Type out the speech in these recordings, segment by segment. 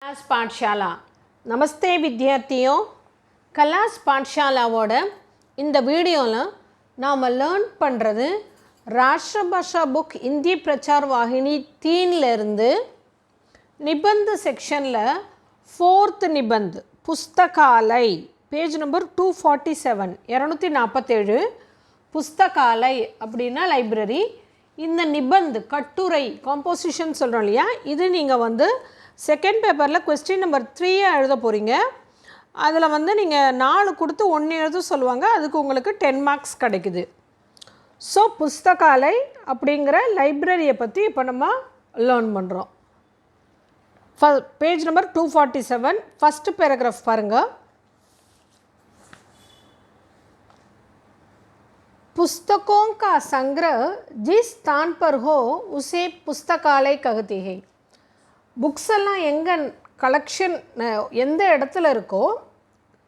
Class पाठशाला नमस्ते विद्यार्थियों कलास पाठशालाவோட இந்த வீடியோவில் நாம் லேர்ன் பண்ணுறது ராஷ்டிரபாஷா புக் இந்தி பிரச்சார் வாகினி 3 இருந்து நிபந்த் செக்ஷனில் 4th நிபந்த் புஸ்தகாலை பேஜ் நம்பர் 247 247 புஸ்தகாலை அப்படின்னா லைப்ரரி. இந்த நிபந்த் கட்டுரை காம்போசிஷன் சொல்கிறோம் இல்லையா, இது நீங்கள் செகண்ட் பேப்பரில் கொஸ்டின் நம்பர் 3 எழுத போகிறீங்க. அதில் நீங்கள் 4 கொடுத்து 1 எழுத சொல்லுவாங்க, அதுக்கு உங்களுக்கு 10 மார்க்ஸ் கிடைக்குது. ஸோ புஸ்தகாலை அப்படிங்கிற லைப்ரரியை பற்றி இப்போ நம்ம லேர்ன் பண்ணுறோம். பேஜ் நம்பர் 247 ஃபஸ்ட்டு பேராகிராஃப் பாருங்கள். पुस्तकों का संग्रह जिस स्थान पर हो उसे पुस्तकालय कहते हैं. புக்ஸ் எல்லாம் எங்கே கலெக்ஷன் எந்த இடத்துல இருக்கோ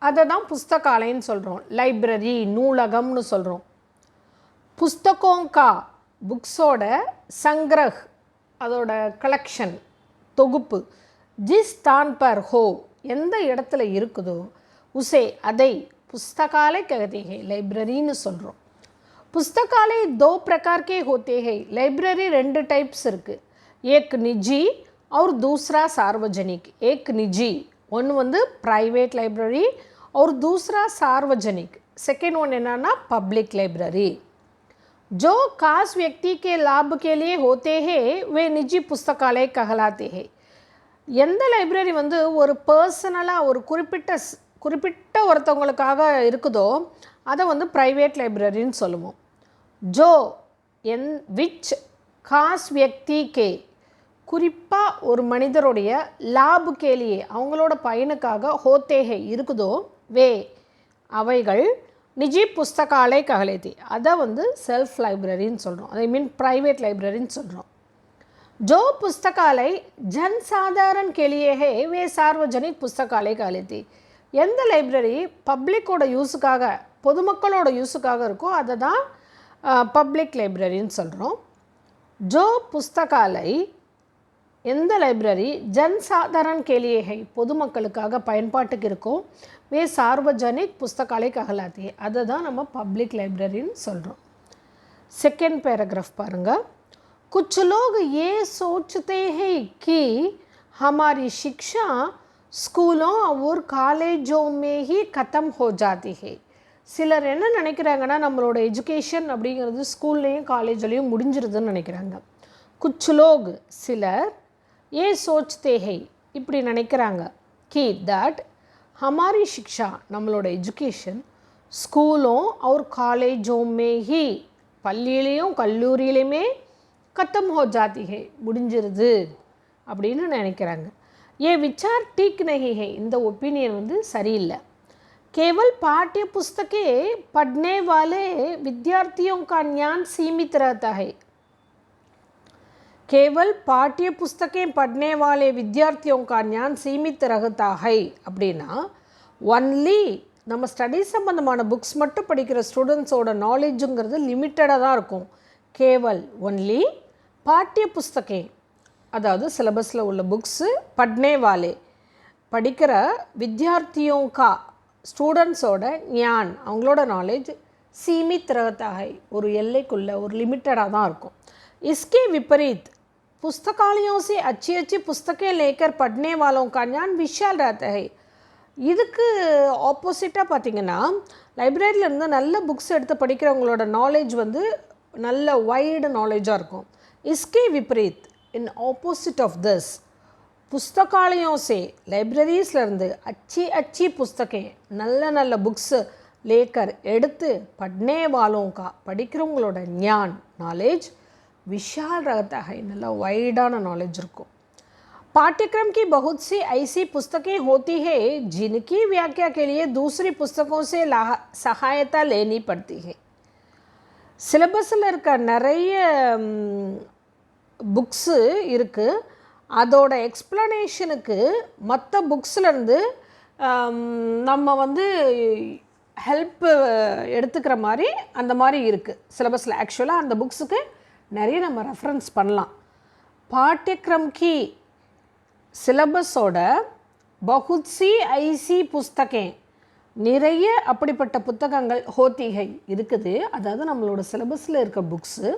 அதை தான் புஸ்தகாலயன்னு சொல்கிறோம், லைப்ரரி நூலகம்னு சொல்கிறோம். புஸ்தகோங்கா புக்ஸோட சங்கிரஹ் அதோட கலெக்ஷன் தொகுப்பு, ஜிஸ் ஸ்தான் பர் ஹோ எந்த இடத்துல இருக்குதோ உசே அதை புஸ்தகாலय कहते हैं லைப்ரரின்னு சொல்கிறோம். पुस्तकालय 2 प्रकार के होते हैं. लाइब्रेरी 2 टाइप्स इருக்கு, एक निजी और दूसरा सार्वजनिक. एक निजी वन प्राइवेट लाइब्रेरी और दूसरा सार्वजनिक सेकेंड वन என்னன்னா पब्लिक लाइब्रेरी. जो खास व्यक्ति के लाभ के लिए होते हैं वे निजी पुस्तकालय कहलाते हैं. எந்த லைப்ரரி ஒரு பர்சனலாக ஒரு குறிப்பிட்ட ஒருத்தவங்களுக்காக இருக்குதோ அதை ப்ரைவேட் லைப்ரரின்னு சொல்லுவோம். ஜோ விச் காஸ் வியக்தி கே குறிப்பாக ஒரு மனிதருடைய லாபு கேலியே அவங்களோட பயனுக்காக ஹோத்தேஹே இருக்குதோ வே அவைகள் நிஜி புஸ்தகாலय कहलाते, அதை செல்ஃப் லைப்ரரின்னு சொல்கிறோம், ஐ மீன் ப்ரைவேட் லைப்ரரின்னு சொல்கிறோம். जो पुस्तकालय जनसाधारण के लिए है वे सार्वजनिक पुस्तकालय कहलाते. எந்த லைப்ரரி பப்ளிக்கோட யூஸுக்காக பொதுமக்களோட யூஸுக்காக இருக்கோ அதை தான் பப்ளிக் லைப்ரரின்னு சொல்கிறோம். ஜோ புஸ்தகாலய் எந்த லைப்ரரி ஜன்சாதாரண கேலியே ஹை பொதுமக்களுக்காக பயன்பாட்டுக்கு இருக்கோ வே சார்வஜனிக் புஸ்தகாலय कहलाते, அதை தான் நம்ம பப்ளிக் லைப்ரரின்னு சொல்கிறோம். செகண்ட் பேராகிராஃப் பாருங்கள். कुछ लोग ये सोचते हैं कि हमारी शिक्षा स्कूलों और कॉलेजों में ही ख़त्म हो जाती है. சிலர் என்ன நினைக்கிறாங்கன்னா நம்மளோட எஜுகேஷன் அப்படிங்கிறது ஸ்கூல்லையும் காலேஜ்லேயும் முடிஞ்சிருதுன்னு நினைக்கிறாங்க. குச் லோக் சிலர் ஏ சோச்தே ஹை இப்படி நினைக்கிறாங்க, கி தட் ஹமாரி शिक्षा நம்மளோட எஜுகேஷன் ஸ்கூலும் और காலேஜோं में ही பள்ளியிலையும் கல்லூரியிலையுமே खत्म हो जाती है முடிஞ்சிருது அப்படின்னு நினைக்கிறாங்க. ये विचार ठीक नहीं है, இந்த ஒப்பீனியன் சரியில்லை. केवल पाठ्य पुस्तकें पढ़ने वाले विद्यार्थियों का ज्ञान सीमित रहता है. केवल पाठ्य पुस्तकें पढ़ने वाले विद्यार्थियों का ज्ञान सीमित रहता है அப்படின்னா ஒன்லி நம்ம ஸ்டடீஸ் சம்மந்தமான புக்ஸ் மட்டும் படிக்கிற ஸ்டூடெண்ட்ஸோட நாலேஜுங்கிறது லிமிட்டடாக தான் இருக்கும். கேவல் ஒன்லி பாட்டிய புஸ்தகே அதாவது சிலபஸில் உள்ள புக்ஸு பட்னே வாலே படிக்கிற வித்யார்த்தியோங்கா ஸ்டூடெண்ட்ஸோட ஞான் அவங்களோட நாலேஜ் சீமித் ரகத்தாகை ஒரு எல்லைக்குள்ள ஒரு லிமிட்டடாக தான் இருக்கும். इसके विपरीत पुस्तकालयों से अच्छी अच्छी पुस्तकें लेकर पढ़ने वालों का ज्ञान विशाल रहता है. இதுக்கு ஆப்போசிட்டாக பார்த்திங்கன்னா லைப்ரரியிலேருந்து நல்ல புக்ஸ் எடுத்து படிக்கிறவங்களோட நாலேஜ் நல்ல வைடு நாலேஜாக இருக்கும். इसके विपरीत इन ऑपोजिट ऑफ दिस पुस्तकालयों से लाइब्रेरीஸ்லேருந்து अच्छी अच्छी पुस्तकें நல்ல நல்ல புக்ஸ் लेकर எடுத்து पढ़ने वालों का படிக்கிறவங்களோட ஞான் நாலேஜ் विशाल रहता है, நல்ல வைடான நாலேஜ் இருக்கும். पाठ्यक्रम की बहुत सी ऐसी पुस्तकें होती हैं जिनकी व्याख्या के लिए दूसरी पुस्तकों से सहायता लेनी पड़ती है. சிலபஸில் இருக்க நிறைய புக்ஸு இருக்குது, அதோட எக்ஸ்ப்ளனேஷனுக்கு மற்ற புக்ஸ்லேருந்து நம்ம ஹெல்ப் எடுத்துக்கிற மாதிரி அந்த மாதிரி இருக்குது சிலபஸில். ஆக்சுவலாக அந்த புக்ஸுக்கு நிறைய நம்ம ரெஃபரன்ஸ் பண்ணலாம். பாठ्यक्रम की சிலபஸோட பகுத்சி ஐசி புஸ்தகே நிறைய அப்படிப்பட்ட புத்தகங்கள் ஹோத்திகை இருக்குது. அதாவது நம்மளோட சிலபஸில் இருக்க புக்ஸு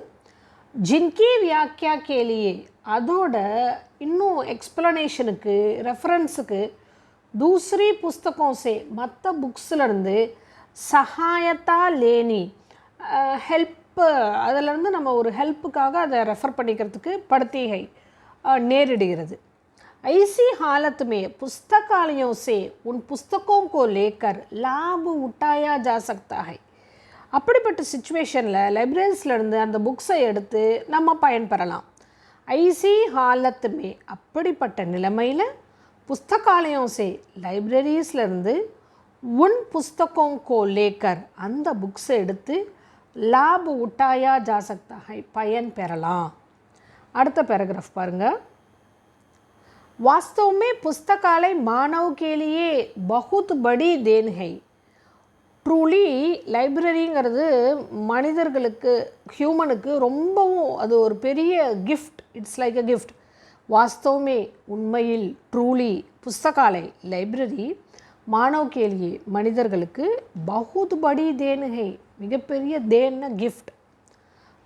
ஜின்கி வியாக்கியா கேலியே அதோட இன்னும் எக்ஸ்ப்ளனேஷனுக்கு ரெஃபரன்ஸுக்கு தூசரி புஸ்தகம் சே மற்ற புக்ஸ்லேருந்து சகாயத்தா லேனி ஹெல்ப்பு அதிலேருந்து நம்ம ஒரு ஹெல்ப்புக்காக அதை ரெஃபர் பண்ணிக்கிறதுக்கு படுத்திகை நேரிடுகிறது. ऐसी हालत में पुस्तकालयों से उन पुस्तकों को लेकर लाभ उठाया जा सकता है. அப்படிப்பட்ட சிச்சுவேஷனில் லைப்ரரிஸ்லேருந்து அந்த புக்ஸை எடுத்து நம்ம பயன்பெறலாம். ஐசி ஹாலத்துமே அப்படிப்பட்ட நிலைமையில் புஸ்தகாலயம் சே லைப்ரரிஸ்லேருந்து உன் புஸ்தகம் கோ லேக்கர் அந்த புக்ஸை எடுத்து லாப் உட்டாயா ஜா சக்தா ஹை பயன் பெறலாம். அடுத்த பேராகிராஃப் பாருங்கள். वास्तव में पुस्तकालय मानव के लिए बहुत बड़ी देन है. ட்ரூலி லைப்ரரிங்கிறது மனிதர்களுக்கு ஹியூமனுக்கு ரொம்பவும் அது ஒரு பெரிய gift. It's like a gift. வாஸ்தவமே உண்மையில் ட்ரூலி புஸ்தகாலய் லைப்ரரி மானவ் கேலியே மனிதர்களுக்கு பகுத் படி தேன் ஹை மிகப்பெரிய தேன்னா கிஃப்ட்.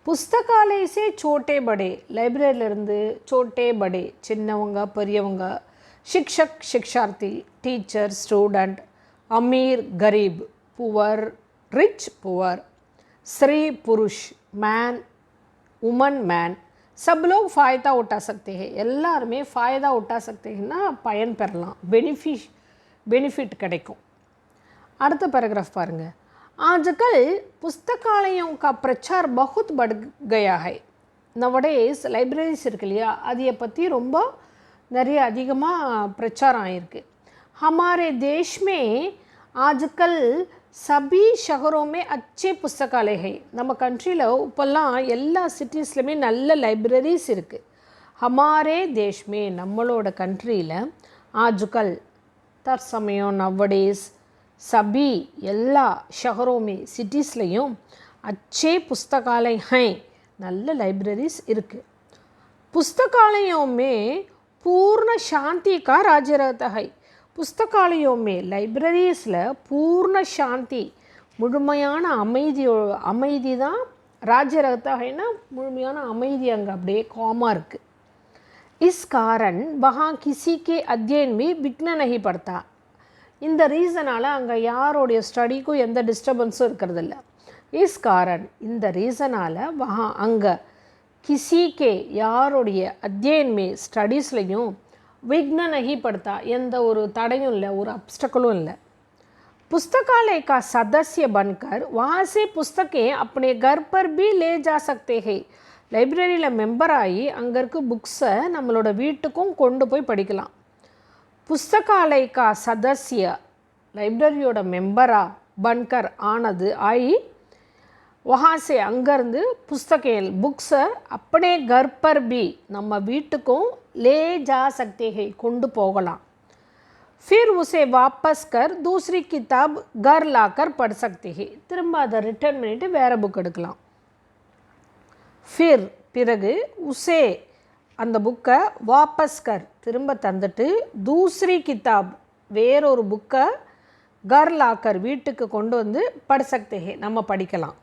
புஸ்தகாலய சே சோட்டே படே லைப்ரரியிலேருந்து சோட்டே படே சின்னவங்க பெரியவங்க சிக்ஷக் சிக்ஷார்த்தி டீச்சர் ஸ்டூடெண்ட் அமீர் கரீப் புவர் ரிச் புவர் ஸ்ரீ புருஷ் மேன் உமன் மேன் சப் லோக் ஃபாயதா உட்டா சக்தே ஹே எல்லாருமே ஃபாயதா உட்டா சக்தேன்னா பயன் பெறலாம். பெனிஃபிட் கிடைக்கும். அடுத்த பேராகிராஃப் பாருங்கள். आजकल पुस्तकालयों का प्रचार बहुत बढ़ गया है. नवडेज லைப்ரரிஸ் இருக்கு இல்லையா அதை பற்றி ரொம்ப நிறைய அதிகமாக பிரச்சாரம் ஆகிருக்கு. हमारे देश में आजकल सभी शहरों में अच्छे पुस्तकालय है. நம்ம கண்ட்ரியில் இப்போல்லாம் எல்லா சிட்டிஸ்லையுமே நல்ல லைப்ரரிஸ் இருக்குது. हमारे देश में நம்மளோட கண்ட்ரியில் आजकल தற்சமயம் नवडेज सभी எல்லா ஷஹரோமே சிட்டிஸ்லையும் अच्छे पुस्तकालय हैं நல்ல லைப்ரரிஸ் இருக்குது. पुस्तकालयों में पूर्ण शांति का राज्य रहता है. पुस्तकालयों में லைப்ரரிஸில் பூர்ண சாந்தி முழுமையான அமைதி தான் राज्य रहता है ना முழுமையான அமைதி அங்கே அப்படியே காமாக இருக்குது. इस कारण वहाँ किसी के अध्ययन में विघ्न नहीं पड़ता. இந்த ரீசனால் அங்கே யாரோடைய ஸ்டடிக்கும் எந்த டிஸ்டர்பன்ஸும் இருக்கிறதில்ல. இஸ் காரன் இந்த ரீசனால் அங்கே கிசிக்கே யாருடைய அத்தியன்மே ஸ்டடீஸ்லையும் விக்ன நகி படுத்தா எந்த ஒரு தடையும் இல்லை, ஒரு அப்டக்கலும் இல்லை. पुस्तकालय का सदस्य बनकर वहाँ से पुस्तकें अपने घर पर भी ले जा सकते हैं. லைப்ரரியில் மெம்பர் ஆகி அங்கே இருக்க புக்ஸை நம்மளோட வீட்டுக்கும் கொண்டு போய் படிக்கலாம். पुस्तकालय का सदस्य லைப்ரரியோட மெம்பராக பன்கர் ஆனது ஆகி वहाँ से அங்கேருந்து புஸ்தகங்கள் புக்ஸை अपने घर पर भी நம்ம வீட்டுக்கும் ले जा सकते हैं கொண்டு போகலாம். फिर उसे वापस कर दूसरी किताब घर लाकर पढ़ सकते हैं. திரும்ப அதை ரிட்டர்ன் பண்ணிவிட்டு வேறு புக் எடுக்கலாம். फिर பிறகு உசே அந்த புக்கை வாபஸ் கர் திரும்ப தந்துட்டு தூசரி கிதாப் வேறொரு புக்கை கர் லாக்கர் வீட்டுக்கு கொண்டு வந்து பढ़ सकते हैं நம்ம படிக்கலாம்.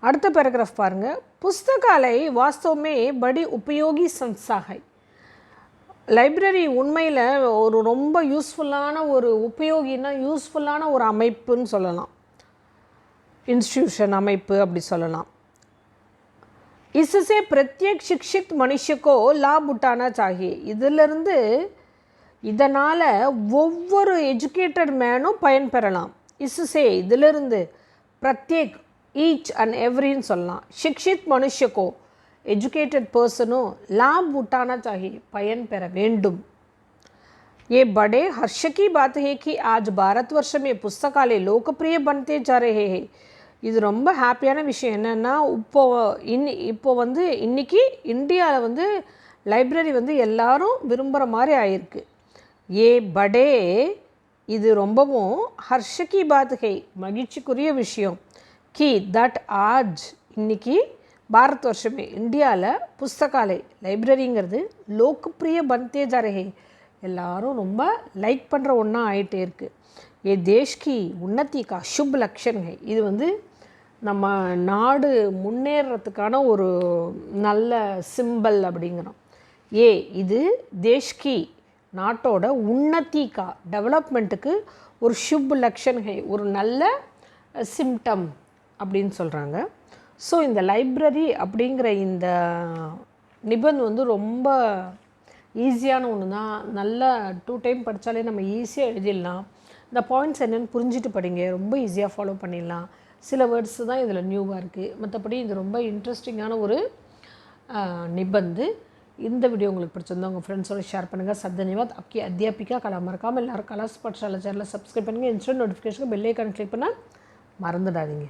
அடுத்த பேராகிராஃப் பாருங்கள். புஸ்தகாலय वास्तव में बड़ी उपयोगी संस्था है. லைப்ரரி உண்மையில் ஒரு ரொம்ப யூஸ்ஃபுல்லான ஒரு உபயோகின்னா யூஸ்ஃபுல்லான ஒரு அமைப்புன்னு சொல்லலாம். இன்ஸ்டிடியூஷன் அமைப்பு அப்படி சொல்லலாம். इससे प्रत्येक शिक्षित मनुष्य को लाभ उठाना चाहिए. இதிலிருந்து இதனால் ஒவ்வொரு எஜுகேட்டட் மேனும் பயன்பெறலாம். इससे இதிலிருந்து प्रत्येक ஈச் அண்ட் எவ்ரின்னு சொல்லலாம். शिक्षित मनुष्य को एजुकेटेड पर्सनों लाभ उठाना चाहिए பயன் பெற வேண்டும். ये बड़े हर्ष की बात है कि आज भारतवर्ष में पुस्तकालय लोकप्रिय बनते जा रहे हैं. இது ரொம்ப ஹாப்பியான விஷயம் என்னென்னா இப்போ வந்து இன்றைக்கி இந்தியாவில் வந்து லைப்ரரி வந்து எல்லாரும் விரும்புகிற மாதிரி ஆயிருக்கு. ஏ படே இது ரொம்பவும் ஹர்ஷகி பாத்கை மகிழ்ச்சிக்குரிய விஷயம். கி தட் ஆஜ் இன்னைக்கு பாரத் வருஷமே இந்தியாவில் புஸ்தகாலய் லைப்ரரிங்கிறது லோக்பிரிய பன்தே ஜா ரஹே, எல்லாரும் ரொம்ப லைக் பண்ணுற ஒன்றா ஆகிட்டே இருக்குது. ஏ தேஷ்கி உன்னதி கா சுப் லக்ஷன் ஹை, இது வந்து நம்ம நாடு முன்னேறத்துக்கான ஒரு நல்ல சிம்பல் அப்படிங்கிறோம். இது தேஷ்கி நாட்டோட உன்னதிக்கா டெவலப்மெண்ட்டுக்கு ஒரு சுப் லக்ஷன் ஹை, ஒரு நல்ல சிம்டம் அப்படின்னு சொல்கிறாங்க. ஸோ இந்த லைப்ரரி அப்படிங்கிற இந்த நிபந்த் வந்து ரொம்ப ஈஸியான ஒன்று தான். நல்லா 2 டைம் படித்தாலே நம்ம ஈஸியாக எழுதிடலாம். இந்த பாயிண்ட்ஸ் என்னென்னு புரிஞ்சுட்டு படிங்க, ரொம்ப ஈஸியாக ஃபாலோ பண்ணிடலாம். சில வேர்ட்ஸ் தான் இதில் நியூவாக இருக்குது, மற்றபடி இது ரொம்ப இன்ட்ரெஸ்டிங்கான ஒரு நிபந்து. இந்த வீடியோ உங்களுக்கு பிடிச்சிருந்தா உங்கள் ஃப்ரெண்ட்ஸோட ஷேர் பண்ணுங்கள். சப்தன்யவாத். आपकी अध्यापिका कला மறக்காமல் எல்லாரும் கலா பாடசாலை சேனலை சப்ஸ்கிரைப் பண்ணுங்கள். இன்ஸ்டன்ட் நோட்டிஃபிகேஷனுக்கு பெல் ஐக்கான் கிளிக் பண்ண மறந்துடாதீங்க.